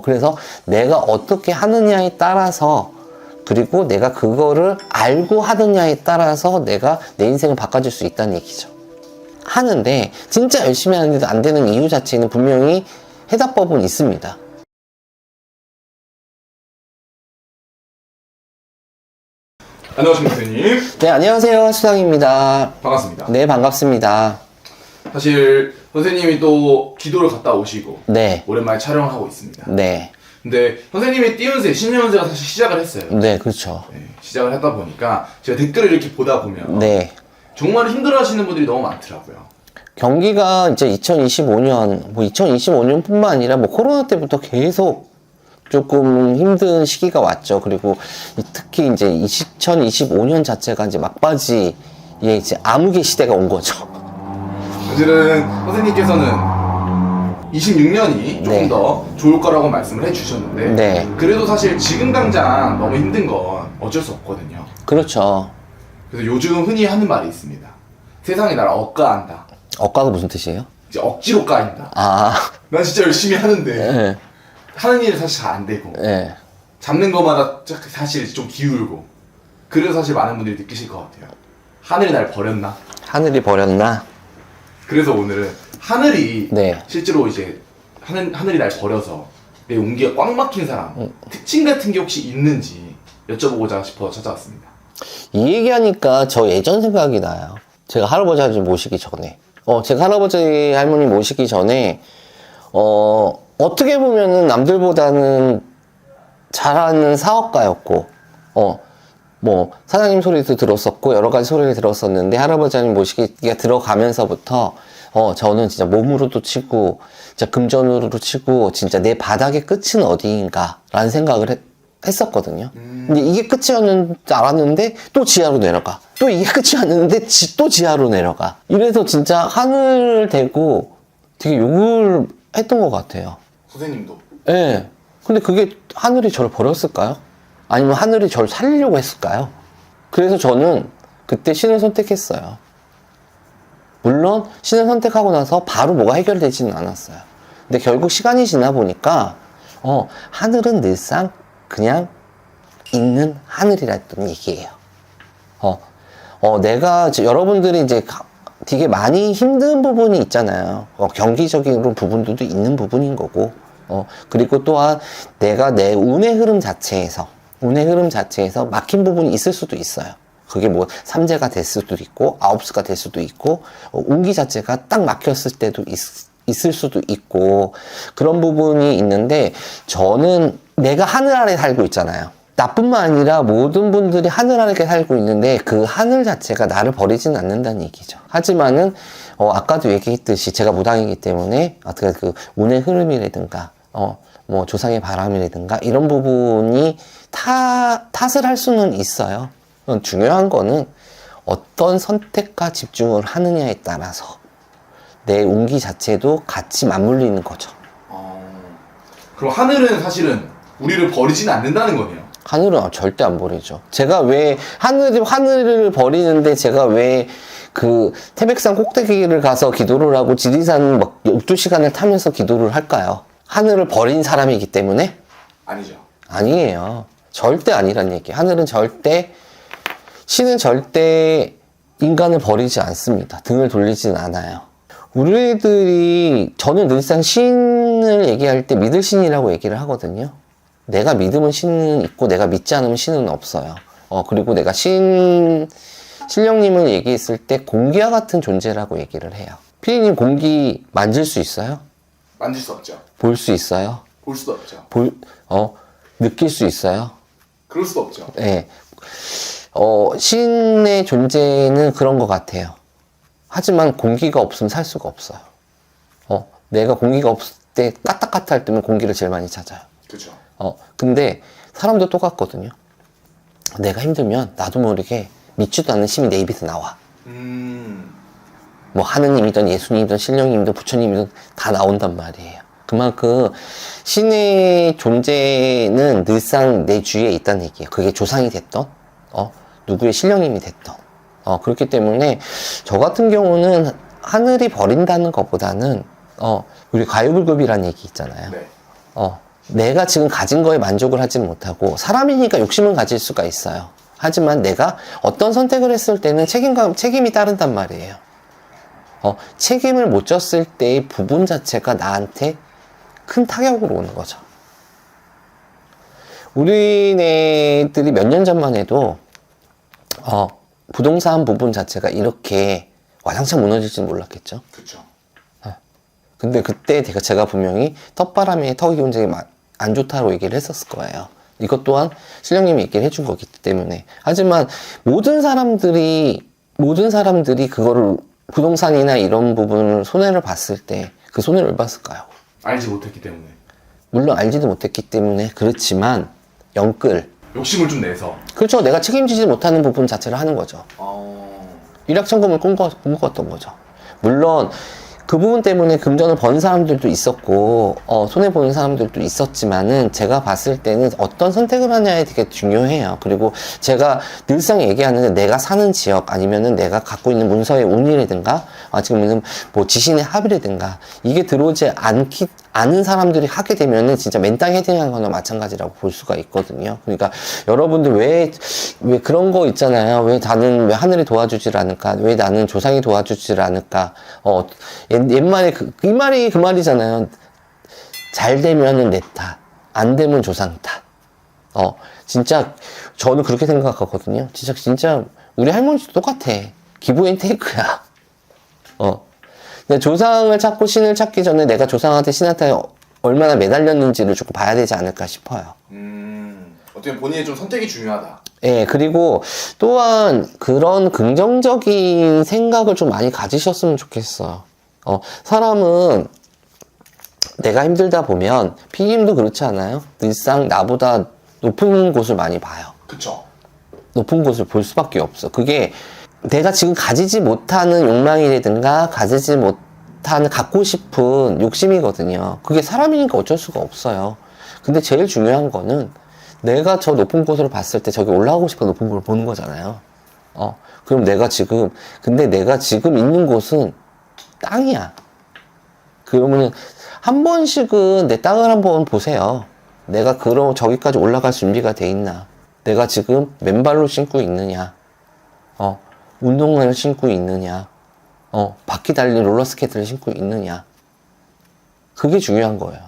그래서 내가 어떻게 하느냐에 따라서, 그리고 내가 그거를 알고 하느냐에 따라서 내가 내 인생을 바꿔줄 수 있다는 얘기죠. 하는데 진짜 열심히 하는데도 안 되는 이유 자체는 분명히 해답법은 있습니다. 안녕하십니까 선생님. 네, 안녕하세요. 수상입니다. 반갑습니다. 네, 반갑습니다. 사실 선생님이 또 기도를 갔다 오시고 네, 오랜만에 촬영을 하고 있습니다. 네, 근데 선생님의 띄운새 신년운세가 사실 시작을 했어요. 네, 그렇죠. 네, 시작을 하다 보니까 제가 댓글을 이렇게 보다 보면 네. 정말 힘들어하시는 분들이 너무 많더라고요. 경기가 이제 2025년, 2025년뿐만 아니라 코로나 때부터 계속 조금 힘든 시기가 왔죠. 그리고 특히 이제 2025년 자체가 이제 막바지에 이제 암흑의 시대가 온 거죠. 사실은 선생님께서는 26년이 조금 네. 더 좋을 거라고 말씀을 해주셨는데 네. 그래도 사실 지금 당장 너무 힘든 건 어쩔 수 없거든요. 그렇죠. 그래서 요즘 흔히 하는 말이 있습니다. 세상이 나를 억까한다. 억가가 무슨 뜻이에요? 이제 억지로 까인다. 아, 난 진짜 열심히 하는데 네. 하는 일은 사실 잘 안 되고 네. 잡는 것마다 사실 좀 기울고 그래서 사실 많은 분들이 느끼실 것 같아요. 하늘이 날 버렸나? 하늘이 버렸나? 그래서 오늘은 하늘이 네. 실제로 이제 하늘이 날 버려서 내 운기가 꽉 막힌 사람 특징 같은 게 혹시 있는지 여쭤보고자 싶어 찾아왔습니다. 이 얘기하니까 저 예전 생각이 나요. 제가 할아버지 할머니 모시기 전에. 제가 할아버지 할머니 모시기 전에, 어떻게 보면은 남들보다는 잘하는 사업가였고, 사장님 소리도 들었었고, 여러 가지 소리를 들었었는데, 할아버지 할머니 모시기가 들어가면서부터, 저는 진짜 몸으로도 치고, 진짜 금전으로도 치고, 진짜 내 바닥의 끝은 어디인가, 라는 생각을 했었거든요. 근데 이게 끝이었는 줄 알았는데 또 지하로 내려가. 또 이게 끝이었는데 또 지하로 내려가. 이래서 진짜 하늘을 대고 되게 욕을 했던 것 같아요. 선생님도 예. 네. 근데 그게 하늘이 저를 버렸을까요? 아니면 하늘이 저를 살리려고 했을까요? 그래서 저는 그때 신을 선택했어요. 물론 신을 선택하고 나서 바로 뭐가 해결되지는 않았어요. 근데 결국 시간이 지나 보니까 하늘은 늘상 그냥 있는 하늘이랬던 얘기예요. 내가 여러분들이 이제 되게 많이 힘든 부분이 있잖아요. 경기적인 부분들도 있는 부분인 거고, 그리고 또한 내가 내 운의 흐름 자체에서 막힌 부분이 있을 수도 있어요. 그게 삼재가 될 수도 있고, 아홉수가 될 수도 있고, 운기 자체가 딱 막혔을 때도 있을 수도 있고, 그런 부분이 있는데, 저는 내가 하늘 아래 살고 있잖아요. 나뿐만 아니라 모든 분들이 하늘 아래 살고 있는데 그 하늘 자체가 나를 버리진 않는다는 얘기죠. 하지만은 아까도 얘기했듯이 제가 무당이기 때문에 어떻게 그 운의 흐름이라든가 조상의 바람이라든가 이런 부분이 탓을 할 수는 있어요. 중요한 거는 어떤 선택과 집중을 하느냐에 따라서 내 운기 자체도 같이 맞물리는 거죠. 그럼 하늘은 사실은 우리를 버리진 않는다는 거네요. 하늘은 절대 안 버리죠. 제가 왜 하늘을 버리는데 제가 왜 그 태백산 꼭대기를 가서 기도를 하고 지리산 12시간을 타면서 기도를 할까요? 하늘을 버린 사람이기 때문에? 아니죠. 아니에요. 절대 아니란 얘기. 신은 절대 인간을 버리지 않습니다. 등을 돌리진 않아요. 저는 늘상 신을 얘기할 때 믿을 신이라고 얘기를 하거든요. 내가 믿으면 신은 있고 내가 믿지 않으면 신은 없어요. 그리고 내가 신령님을 얘기했을 때 공기와 같은 존재라고 얘기를 해요. 피디님 공기 만질 수 있어요? 만질 수 없죠. 볼 수 있어요? 볼 수도 없죠. 느낄 수 있어요? 그럴 수도 없죠. 네. 신의 존재는 그런 것 같아요. 하지만 공기가 없으면 살 수가 없어요. 내가 공기가 없을 때 까딱까딱 할 때면 공기를 제일 많이 찾아요. 그렇죠. 근데 사람도 똑같거든요. 내가 힘들면 나도 모르게 믿지도 않는 힘이 내 입에서 나와. 하느님이든 예수님이든 신령님이든 부처님이든 다 나온단 말이에요. 그만큼 신의 존재는 늘상 내 주위에 있다는 얘기예요. 그게 조상이 됐던, 누구의 신령님이 됐던. 그렇기 때문에 저 같은 경우는 하늘이 버린다는 것보다는 우리 과유불급이라는 얘기 있잖아요. 네. 내가 지금 가진 거에 만족을 하지는 못하고 사람이니까 욕심을 가질 수가 있어요. 하지만 내가 어떤 선택을 했을 때는 책임이 따른단 말이에요. 책임을 못 졌을 때의 부분 자체가 나한테 큰 타격으로 오는 거죠. 우리네들이 몇 년 전만 해도 부동산 부분 자체가 이렇게 와장창 무너질지는 몰랐겠죠. 그렇죠. 근데 그때 제가 분명히 텃바람에 턱이 굉장히 안 좋다고 얘기를 했었을 거예요. 이것 또한 실령님이 얘기를 해준 거기 때문에. 하지만 모든 사람들이 그거를 부동산이나 이런 부분을 손해를 봤을 때 그 손해를 왜 봤을까요? 알지 못했기 때문에. 물론 알지도 못했기 때문에 그렇지만 영끌. 욕심을 좀 내서. 그렇죠. 내가 책임지지 못하는 부분 자체를 하는 거죠. 일확천금을 꿈꿨던 거죠. 물론 그 부분 때문에 금전을 번 사람들도 있었고 손해보는 사람들도 있었지만은 제가 봤을 때는 어떤 선택을 하냐에 되게 중요해요. 그리고 제가 늘상 얘기하는데 내가 사는 지역 아니면은 내가 갖고 있는 문서의 운이라든가 지금은 뭐 지신의 합이라든가 이게 들어오지 않은 사람들이 하게 되면은 진짜 맨땅 헤딩한 거나 마찬가지라고 볼 수가 있거든요. 그러니까 여러분들 왜 그런 거 있잖아요. 왜 하늘이 도와주질 않을까? 왜 나는 조상이 도와주질 않을까? 옛말에 이 말이 그 말이잖아요. 잘 되면은 내 탓, 안 되면 조상 탓. 진짜 저는 그렇게 생각하거든요. 진짜 우리 할머니도 똑같아. 기브 앤 테이크야. 근데 조상을 찾고 신을 찾기 전에 내가 조상한테 신한테 얼마나 매달렸는지를 조금 봐야 되지 않을까 싶어요. 어떻게 본인의 좀 선택이 중요하다. 예, 그리고 또한 그런 긍정적인 생각을 좀 많이 가지셨으면 좋겠어요. 사람은 내가 힘들다 보면 피디님도 그렇지 않아요? 늘상 나보다 높은 곳을 많이 봐요. 그쵸. 높은 곳을 볼 수밖에 없어. 그게 내가 지금 가지지 못하는 욕망이라든가 갖고 싶은 욕심이거든요. 그게 사람이니까 어쩔 수가 없어요. 근데 제일 중요한 거는 내가 저 높은 곳으로 봤을 때 저기 올라가고 싶은 높은 곳을 보는 거잖아요. 그럼 내가 지금 있는 곳은 땅이야. 그러면 한 번씩은 내 땅을 한번 보세요. 내가 저기까지 올라갈 준비가 돼 있나? 내가 지금 맨발로 신고 있느냐? 운동화를 신고 있느냐? 바퀴 달린 롤러스케이트를 신고 있느냐? 그게 중요한 거예요.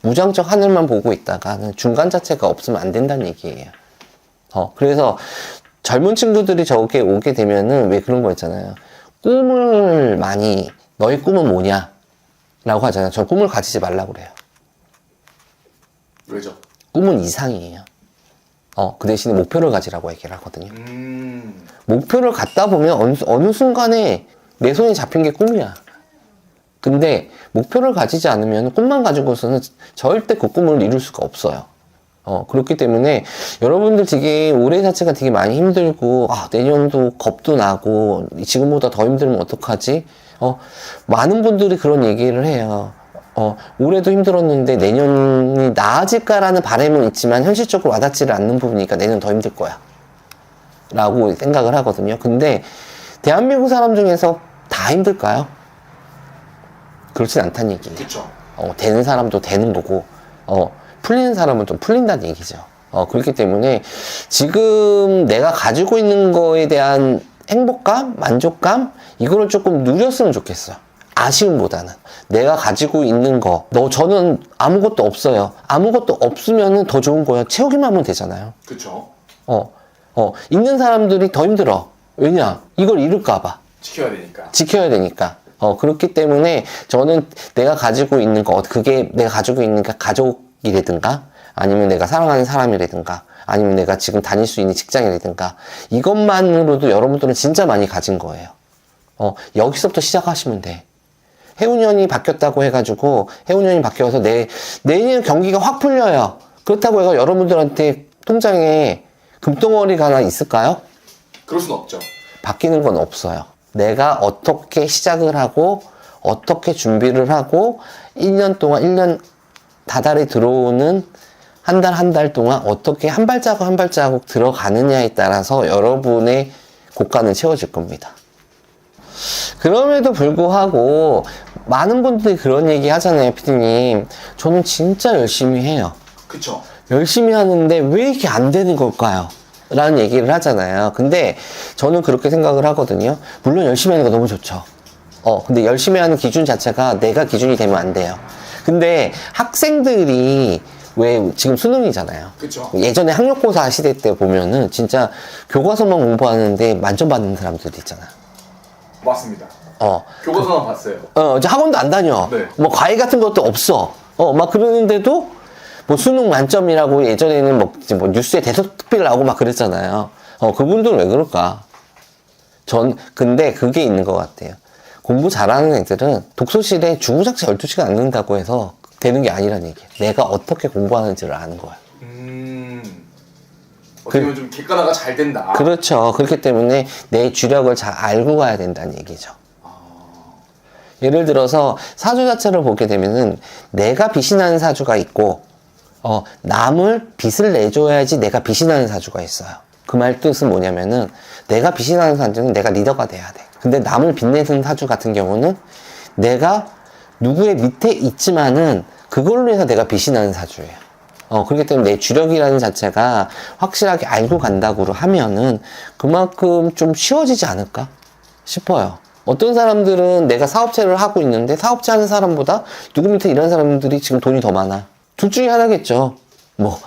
무장적 하늘만 보고 있다가는 중간 자체가 없으면 안 된다는 얘기예요. 그래서 젊은 친구들이 저게 오게 되면은 왜 그런 거 있잖아요. 너의 꿈은 뭐냐? 라고 하잖아요. 전 꿈을 가지지 말라고 그래요. 왜죠? 꿈은 이상이에요. 그 대신에 목표를 가지라고 얘기를 하거든요. 목표를 갖다 보면 어느 순간에 내 손에 잡힌 게 꿈이야. 근데 목표를 가지지 않으면 꿈만 가지고서는 절대 그 꿈을 이룰 수가 없어요. 그렇기 때문에 여러분들 되게 올해 자체가 되게 많이 힘들고 내년도 겁도 나고 지금보다 더 힘들면 어떡하지? 많은 분들이 그런 얘기를 해요. 올해도 힘들었는데 내년이 나아질까라는 바람은 있지만 현실적으로 와닿지를 않는 부분이니까 내년 더 힘들 거야 라고 생각을 하거든요. 근데 대한민국 사람 중에서 다 힘들까요? 그렇진 않다는 얘기예요. 그쵸. 되는 사람도 되는 거고 풀리는 사람은 좀 풀린다는 얘기죠. 그렇기 때문에 지금 내가 가지고 있는 거에 대한 행복감, 만족감 이거를 조금 누렸으면 좋겠어요. 아쉬움보다는 내가 가지고 있는 거 저는 아무것도 없어요. 아무것도 없으면 더 좋은 거예요. 채우기만 하면 되잖아요. 그쵸. 있는 사람들이 더 힘들어. 왜냐? 이걸 잃을까 봐. 지켜야 되니까. 그렇기 때문에 저는 내가 가지고 있는 거, 그게 내가 가지고 있는 게 가족이라든가, 아니면 내가 사랑하는 사람이라든가, 아니면 내가 지금 다닐 수 있는 직장이라든가, 이것만으로도 여러분들은 진짜 많이 가진 거예요. 여기서부터 시작하시면 돼. 해운년이 바뀌었다고 해가지고, 해운년이 바뀌어서 내년 경기가 확 풀려요. 그렇다고 해서 여러분들한테 통장에 금덩어리가 하나 있을까요? 그럴 순 없죠. 바뀌는 건 없어요. 내가 어떻게 시작을 하고 어떻게 준비를 하고 1년 동안 1년 다달이 들어오는 한 달 동안 어떻게 한 발자국 들어가느냐에 따라서 여러분의 고가는 채워질 겁니다. 그럼에도 불구하고 많은 분들이 그런 얘기 하잖아요, 피디님. 저는 진짜 열심히 해요. 그쵸. 열심히 하는데 왜 이게 안 되는 걸까요? 라는 얘기를 하잖아요. 근데 저는 그렇게 생각을 하거든요. 물론 열심히 하는 거 너무 좋죠. 근데 열심히 하는 기준 자체가 내가 기준이 되면 안 돼요. 근데 학생들이 왜 지금 수능이잖아요. 그쵸. 예전에 학력고사 시대 때 보면은 진짜 교과서만 공부하는데 만점 받는 사람들도 있잖아. 맞습니다. 교과서만 봤어요. 이제 학원도 안 다녀. 네. 뭐 과외 같은 것도 없어. 막 그러는데도 뭐 수능 만점이라고 예전에는 뭐 뉴스에 대서특필 나오고 막 그랬잖아요. 그분들은 왜 그럴까? 근데 그게 있는 것 같아요. 공부 잘하는 애들은 독서실에 주구장창 12시간 앉는다고 해서 되는 게 아니란 얘기예요. 내가 어떻게 공부하는지를 아는 거야. 어떻게 보면 좀 객관화가 잘 된다. 그렇죠. 그렇기 때문에 내 주력을 잘 알고 가야 된다는 얘기죠. 예를 들어서 사주 자체를 보게 되면은 내가 빛이 나는 사주가 있고 남을 빛을 내줘야지 내가 빛이 나는 사주가 있어요. 그 말 뜻은 뭐냐면은 내가 빛이 나는 사주는 내가 리더가 돼야 돼. 근데 남을 빛내는 사주 같은 경우는 내가 누구의 밑에 있지만은 그걸로 해서 내가 빛이 나는 사주예요. 그렇기 때문에 내 주력이라는 자체가 확실하게 알고 간다고 하면은 그만큼 좀 쉬워지지 않을까 싶어요. 어떤 사람들은 내가 사업체를 하고 있는데 사업체 하는 사람보다 누구 밑에 일하는 사람들이 지금 돈이 더 많아. 둘 중에 하나겠죠. 뭐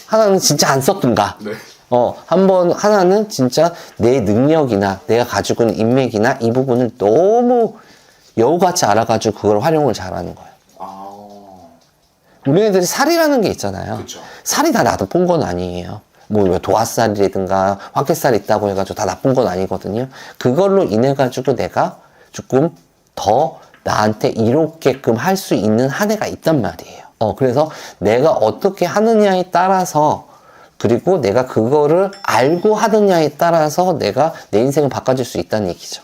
하나는 진짜 안 썼든가. 네. 하나는 진짜 내 능력이나 내가 가지고 있는 인맥이나 이 부분을 너무 여우같이 알아가지고 그걸 활용을 잘하는 거예요. 우리네들이 살이라는 게 있잖아요. 그쵸. 살이 다 나쁜 건 아니에요. 뭐 도화살이라든가 화개살 있다고 해가지고 다 나쁜 건 아니거든요. 그걸로 인해 가지고 내가 조금 더 나한테 이롭게끔 할 수 있는 한 해가 있단 말이에요. 그래서 내가 어떻게 하느냐에 따라서, 그리고 내가 그거를 알고 하느냐에 따라서 내가 내 인생을 바꿔줄 수 있다는 얘기죠.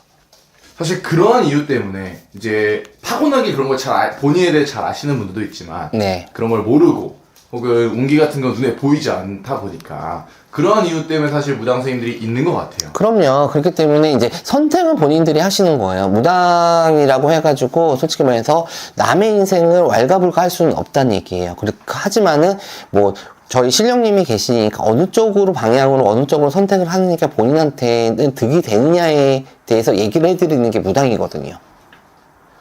사실 그러한 이유 때문에 이제 타고나게 그런 걸 본인에 대해 잘 아시는 분들도 있지만 네. 그런 걸 모르고 혹은 운기 같은 건 눈에 보이지 않다 보니까 그러한 이유 때문에 사실 무당 선생님들이 있는 것 같아요. 그럼요. 그렇기 때문에 이제 선택은 본인들이 하시는 거예요. 무당이라고 해가지고 솔직히 말해서 남의 인생을 왈가불가 할 수는 없다는 얘기예요. 하지만은 뭐 저희 신령님이 계시니까 어느 쪽으로 방향으로 어느 쪽으로 선택을 하느니까 본인한테는 득이 되느냐에 대해서 얘기를 해드리는 게 무당이거든요.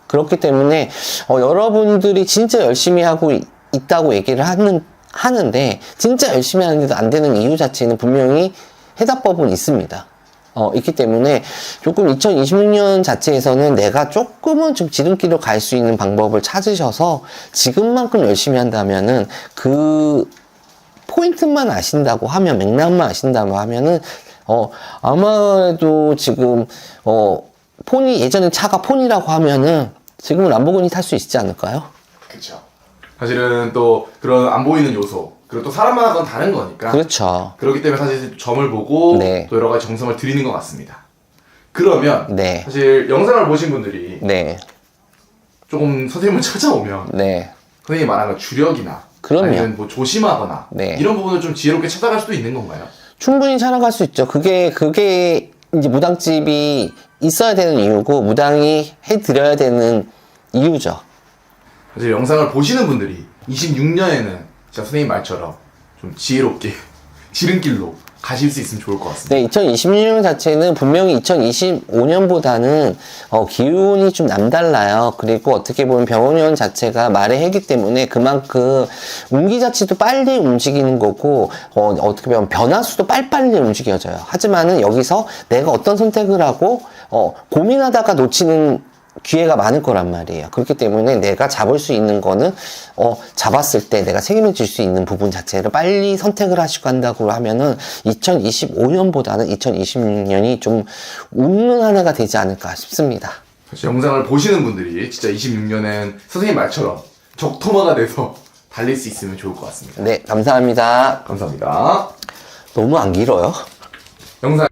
그렇기 때문에 여러분들이 진짜 열심히 하고 있다고 얘기를 하는데 진짜 열심히 하는데도 안 되는 이유 자체는 분명히 해답법은 있습니다. 있기 때문에 조금 2026년 자체에서는 내가 조금은 좀 지름길로 갈 수 있는 방법을 찾으셔서 지금만큼 열심히 한다면은 그 포인트만 아신다고 하면, 맥락만 아신다고 하면은 아마도 지금 예전에 차가 폰이라고 하면은 지금은 람보르기니 탈 수 있지 않을까요? 그렇죠. 사실은 또 그런 안 보이는 요소, 그리고 또 사람마다 그건 다른 거니까. 그렇죠. 그렇기 때문에 사실 점을 보고 네. 또 여러 가지 정성을 들이는 것 같습니다. 그러면 네. 사실 영상을 보신 분들이 네. 조금 선생님을 찾아오면 네. 선생님이 말하는 주력이나 그럼요. 아니면 뭐 조심하거나 네. 이런 부분을 좀 지혜롭게 찾아갈 수도 있는 건가요? 충분히 찾아갈 수 있죠. 그게 이제 무당집이 있어야 되는 이유고, 무당이 해드려야 되는 이유죠. 사실 영상을 보시는 분들이 26년에는 진짜 선생님 말처럼 좀 지혜롭게 지름길로 가실 수 있으면 좋을 것 같습니다. 네, 2026년 자체는 분명히 2025년보다는 기운이 좀 남달라요. 그리고 어떻게 보면 병원년 자체가 말의 해기 때문에 그만큼 운기 자체도 빨리 움직이는 거고, 어떻게 보면 변화수도 빨리빨리 움직여져요. 하지만은 여기서 내가 어떤 선택을 하고 고민하다가 놓치는 기회가 많을 거란 말이에요. 그렇기 때문에 내가 잡을 수 있는 거는 잡았을 때 내가 책임을 질 수 있는 부분 자체를 빨리 선택을 하시고 한다고 하면은 2025년보다는 2026년이 좀 웃는 한 해가 되지 않을까 싶습니다. 사실 영상을 보시는 분들이 진짜 26년엔 선생님 말처럼 적토마가 돼서 달릴 수 있으면 좋을 것 같습니다. 네, 감사합니다. 감사합니다. 너무 안 길어요? 영상